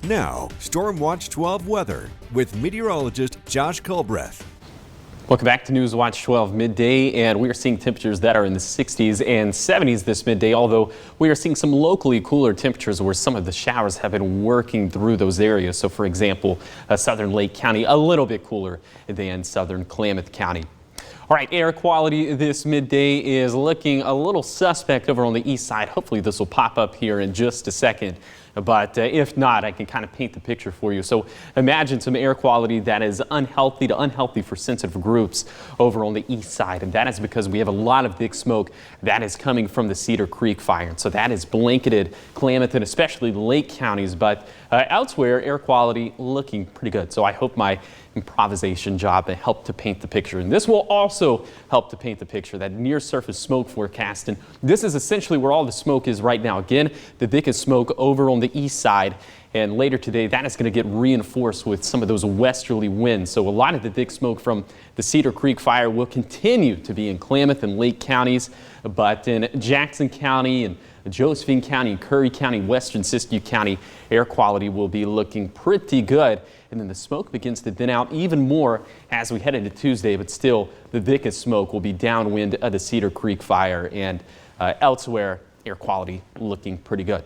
Now, Storm Watch 12 weather with meteorologist Josh Culbreath. Welcome back to News Watch 12 midday, and we are seeing temperatures that are in the 60s and 70s this midday, although we are seeing some locally cooler temperatures where some of the showers have been working through those areas. So, for example, southern Lake County, a little bit cooler than southern Klamath County. All right, air quality this midday is looking a little suspect over on the east side. Hopefully this will pop up here in just a second. But if not, I can kind of paint the picture for you. So imagine some air quality that is unhealthy to unhealthy for sensitive groups over on the east side. And that is because we have a lot of thick smoke that is coming from the Cedar Creek fire. And so that is blanketed Klamath and especially Lake counties. But elsewhere, air quality looking pretty good. So I hope my improvisation job helped to paint the picture. And this will also help to paint the picture, that near surface smoke forecast. And this is essentially where all the smoke is right now. Again, the thickest smoke over on the east side, and later today that is going to get reinforced with some of those westerly winds. So a lot of the thick smoke from the Cedar Creek fire will continue to be in Klamath and Lake counties, but in Jackson County and Josephine County, Curry County, western Siskiyou County, air quality will be looking pretty good. And then the smoke begins to thin out even more as we head into Tuesday, but still the thickest smoke will be downwind of the Cedar Creek fire, and elsewhere air quality looking pretty good.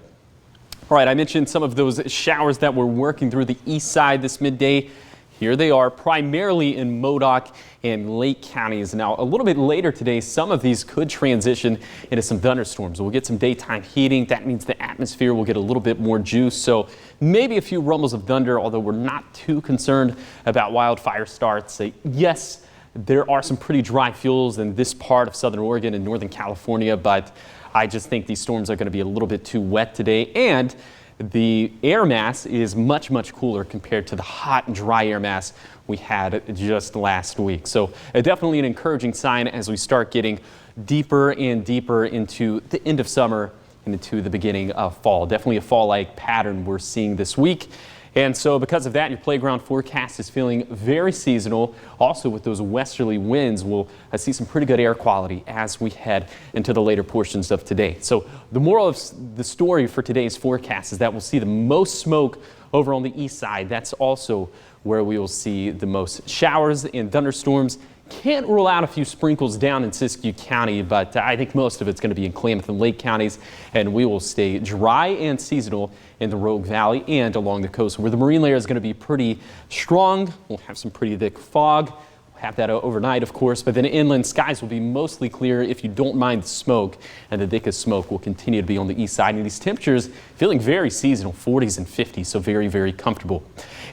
All right, I mentioned some of those showers that were working through the east side this midday. Here they are, primarily in Modoc and Lake counties. Now, a little bit later today, some of these could transition into some thunderstorms. We'll get some daytime heating. That means the atmosphere will get a little bit more juice. So maybe a few rumbles of thunder, although we're not too concerned about wildfire starts. Yes, there are some pretty dry fuels in this part of southern Oregon and northern California, but I just think these storms are going to be a little bit too wet today. And the air mass is much, much cooler compared to the hot and dry air mass we had just last week. So definitely an encouraging sign as we start getting deeper and deeper into the end of summer and into the beginning of fall. Definitely a fall-like pattern we're seeing this week. And so because of that, your playground forecast is feeling very seasonal. Also with those westerly winds, we'll see some pretty good air quality as we head into the later portions of today. So the moral of the story for today's forecast is that we'll see the most smoke over on the east side. That's also where we will see the most showers and thunderstorms. Can't rule out a few sprinkles down in Siskiyou County, but I think most of it's going to be in Klamath and Lake counties, and we will stay dry and seasonal in the Rogue Valley and along the coast, where the marine layer is going to be pretty strong. We'll have some pretty thick fog. We'll have that overnight, of course, but then inland skies will be mostly clear if you don't mind the smoke, and the thickest smoke will continue to be on the east side. And these temperatures feeling very seasonal, 40s and 50s, so very, very comfortable.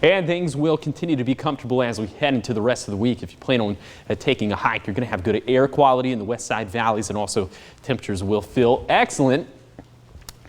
And things will continue to be comfortable as we head into the rest of the week. If you plan on taking a hike, you're going to have good air quality in the west side valleys, and also temperatures will feel excellent.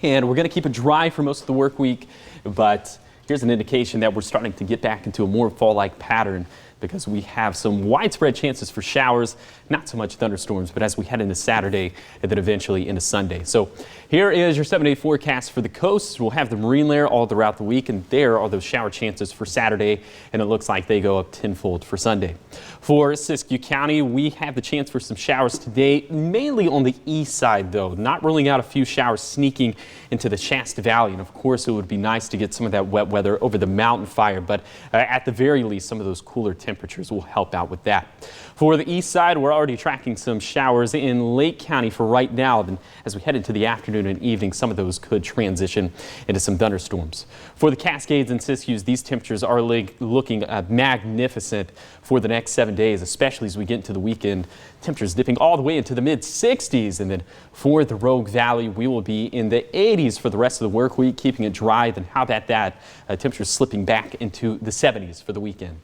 And we're going to keep it dry for most of the work week, but here's an indication that we're starting to get back into a more fall-like pattern, because we have some widespread chances for showers, not so much thunderstorms, but as we head into Saturday and then eventually into Sunday. So here is your 7-day forecast for the coast. We'll have the marine layer all throughout the week, and there are those shower chances for Saturday, and it looks like they go up tenfold for Sunday. For Siskiyou County, we have the chance for some showers today, mainly on the east side though, not ruling out a few showers sneaking into the Shasta Valley. And of course, it would be nice to get some of that wet weather over the mountain fire, but at the very least, some of those cooler temperatures will help out with that. For the east side, we're already tracking some showers in Lake County for right now. Then as we head into the afternoon and evening, some of those could transition into some thunderstorms. For the Cascades and Siskiyous, these temperatures are looking magnificent for the next 7 days, especially as we get into the weekend. Temperatures dipping all the way into the mid-60s. And then for the Rogue Valley, we will be in the 80s for the rest of the work week, keeping it dry. Then how about that? Temperatures slipping back into the 70s for the weekend.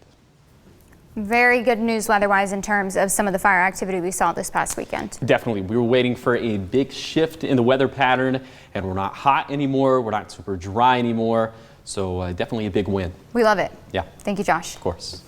Very good news weather-wise in terms of some of the fire activity we saw this past weekend. Definitely. We were waiting for a big shift in the weather pattern, and we're not hot anymore. We're not super dry anymore. So definitely a big win. We love it. Yeah. Thank you, Josh. Of course.